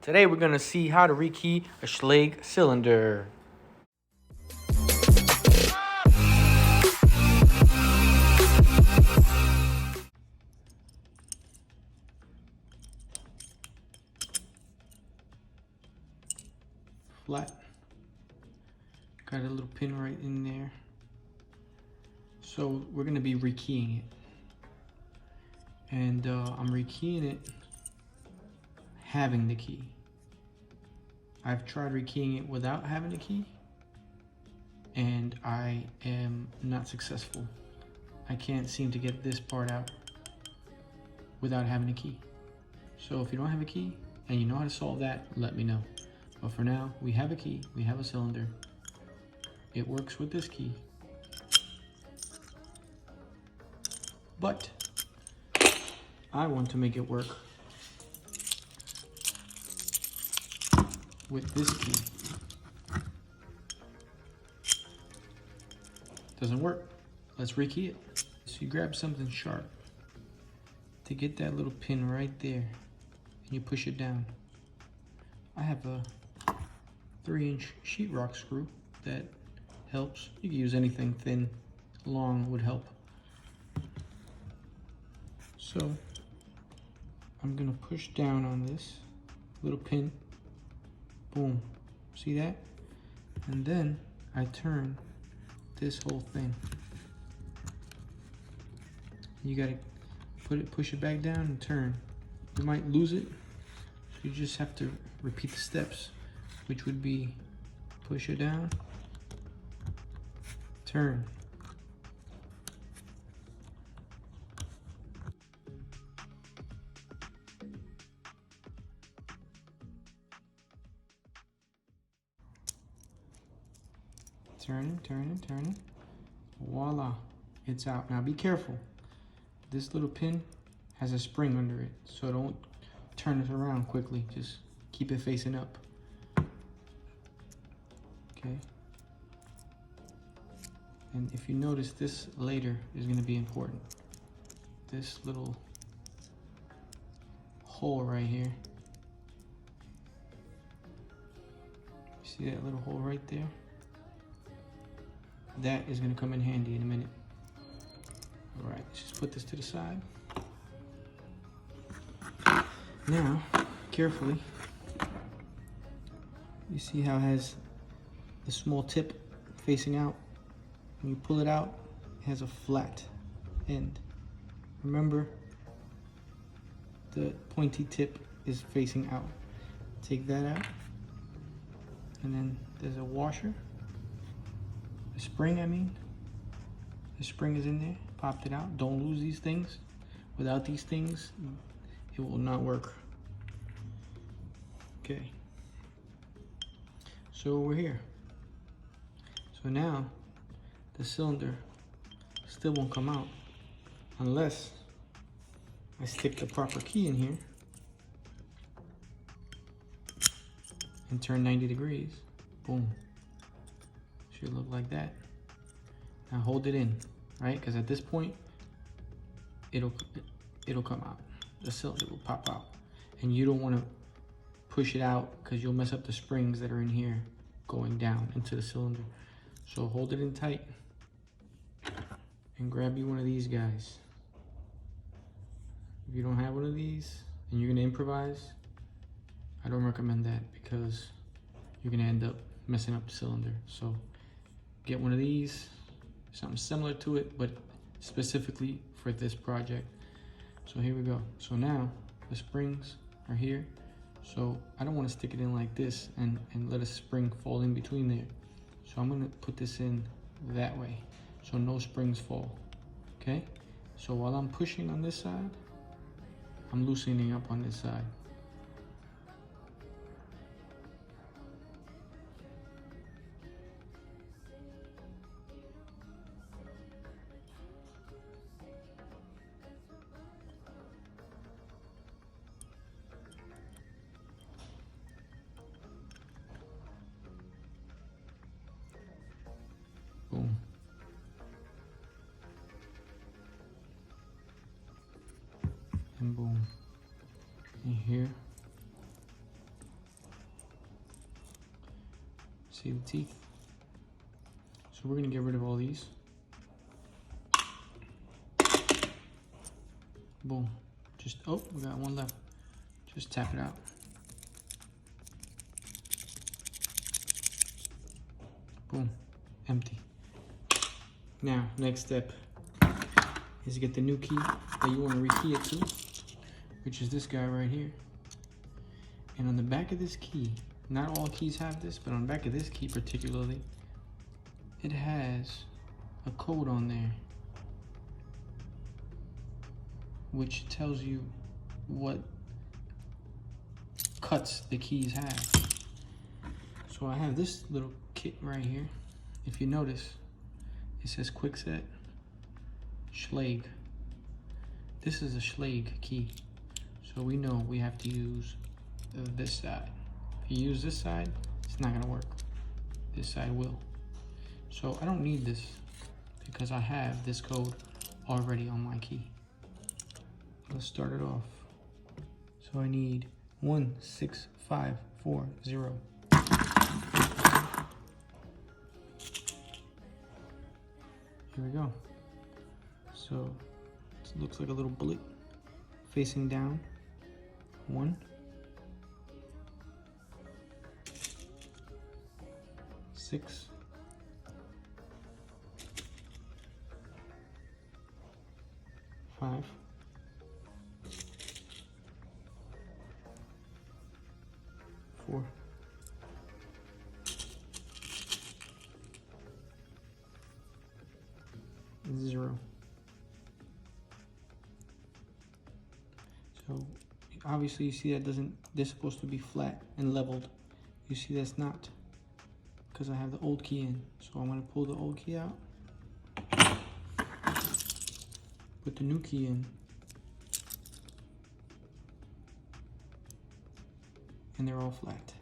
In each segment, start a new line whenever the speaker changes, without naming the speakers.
Today we're going to see how to rekey a Schlage cylinder. Flat. Got a little pin right in there. So we're going to be rekeying it. And I'm rekeying it having the key. I've tried rekeying it without having the key, and I am not successful. I can't seem to get this part out without having a key. So if you don't have a key and you know how to solve that, let me know. But for now, we have a key, we have a cylinder. It works with this key. But I want to make it work with this key. Doesn't work. Let's rekey it. So you grab something sharp to get that little pin right there, and you push it down. I have a 3-inch sheetrock screw that helps. You can use anything thin, long would help. So I'm gonna push down on this little pin. Boom, see that? And then I turn this whole thing. You gotta push it back down and turn. You might lose it, so you just have to repeat the steps, which would be push it down, turn. Turning. Voila, it's out. Now be careful. This little pin has a spring under it, so don't turn it around quickly. Just keep it facing up. Okay. And if you notice, this later is going to be important. This little hole right here. See that little hole right there? That is going to come in handy in a minute. All right, let's just put this to the side. Now, carefully, you see how it has the small tip facing out. When you pull it out, it has a flat end. Remember, the pointy tip is facing out. Take that out, and then there's a washer. The spring, the spring is in there. Popped it out. Don't lose these things. Without these things, it will not work. Okay. So we're here. So now the cylinder still won't come out unless I stick the proper key in here and turn 90 degrees. Boom. Should look like that. Now hold it in, right? Because at this point, it'll come out. The cylinder will pop out, and you don't want to push it out because you'll mess up the springs that are in here going down into the cylinder. So hold it in tight and grab you one of these guys. If you don't have one of these and you're gonna improvise, I don't recommend that because you're gonna end up messing up the cylinder. So get one of these, something similar to it, but specifically for this project. So here we go. So now the springs are here. So I don't want to stick it in like this and let a spring fall in between there. So I'm gonna put this in that way, so no springs fall, okay? So while I'm pushing on this side, I'm loosening up on this side. Boom. And boom. And here. See the teeth? So we're gonna get rid of all these. Boom. Just, oh, we got one left. Just tap it out. Boom, empty. Now, next step is to get the new key that you want to rekey it to, which is this guy right here. And on the back of this key, not all keys have this, but on the back of this key particularly, it has a code on there which tells you what cuts the keys have. So I have this little kit right here. If you notice, it says Quickset Schlage. This is a Schlage key. So we know we have to use this side. If you use this side, it's not gonna work. This side will. So I don't need this because I have this code already on my key. Let's start it off. So I need 16540. Here we go. So it looks like a little bullet facing down. 1, 6, 5, 4, 0. So obviously you see that this is supposed to be flat and leveled. You see that's not, because I have the old key in. So I'm going to pull the old key out, put the new key in, and they're all flat.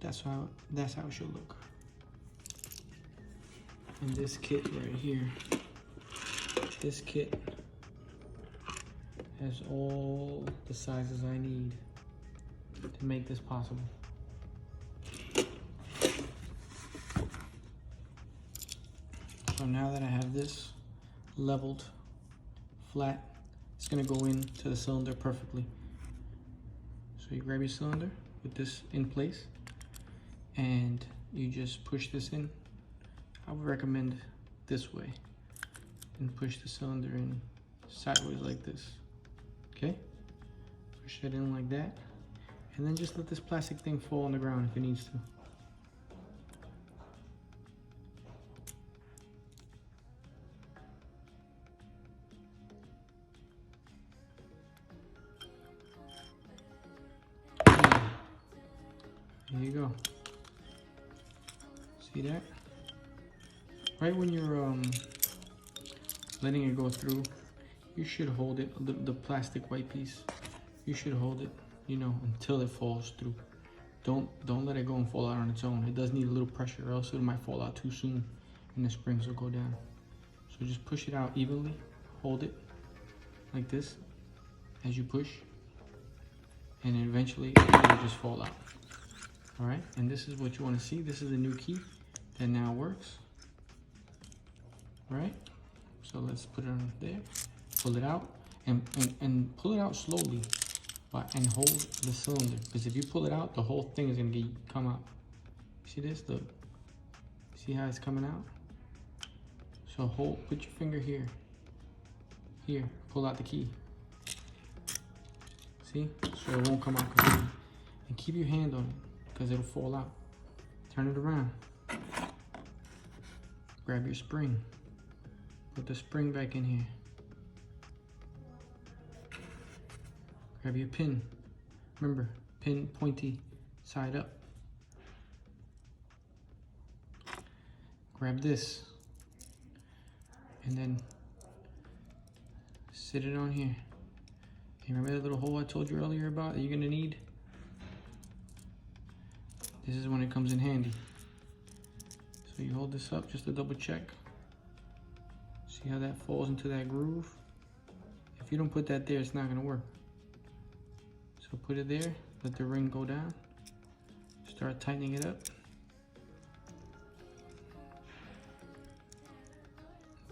That's how it should look. And this kit right here, this kit has all the sizes I need to make this possible. So now that I have this leveled, flat, it's gonna go into the cylinder perfectly. So you grab your cylinder with this in place and you just push this in. I would recommend this way and push the cylinder in sideways like this. Okay? Push it in like that. And then just let this plastic thing fall on the ground if it needs to. There you go. See that? Right when you're letting it go through, you should hold it, the plastic white piece. You should hold it, you know, until it falls through. Don't let it go and fall out on its own. It does need a little pressure, or else it might fall out too soon and the springs will go down. So just push it out evenly, hold it like this as you push, and then eventually it will just fall out. All right, and this is what you want to see. This is the new key that now works. All right, so let's put it on there, pull it out, and pull it out slowly, and hold the cylinder, because if you pull it out, the whole thing is gonna come out. See this? Look, see how it's coming out? So put your finger here, pull out the key. See? So it won't come out completely. And keep your hand on it, because it'll fall out. Turn it around. Grab your spring. Put the spring back in here. Grab your pin. Remember, pin pointy side up. Grab this. And then sit it on here. You remember that little hole I told you earlier about that you're gonna need? This is when it comes in handy. So you hold this up just to double check. See how that falls into that groove? If you don't put that there, it's not gonna work. So put it there, let the ring go down. Start tightening it up.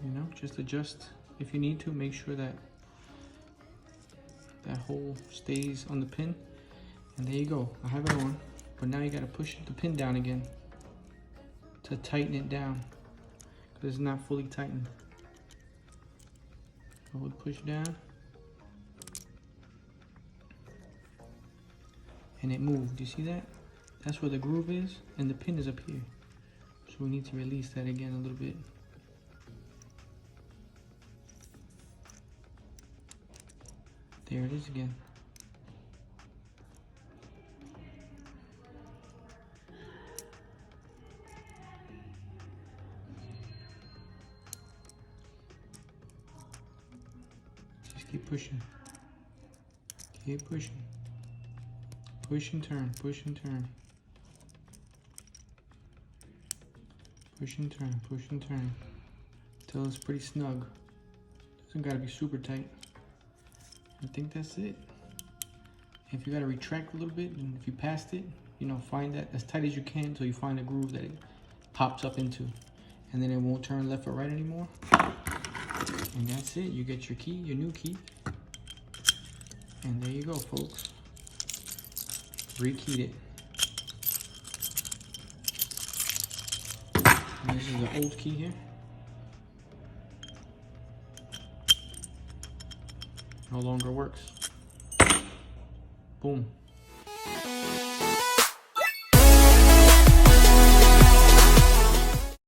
You know, just adjust if you need to. Make sure that that hole stays on the pin. And there you go. I have it on. But now you got to push the pin down again to tighten it down, because it's not fully tightened. Hold push down. And it moved. Do you see that? That's where the groove is, and the pin is up here. So we need to release that again a little bit. There it is again. Just keep pushing. Keep pushing. Push and turn, push and turn. Push and turn, push and turn. Till it's pretty snug. Doesn't gotta be super tight. I think that's it. If you gotta retract a little bit, and if you passed it, you know, find that as tight as you can until you find a groove that it pops up into. And then it won't turn left or right anymore. And that's it. You get your key, your new key. And there you go, folks. Rekeyed it. And this is the old key here. No longer works. Boom.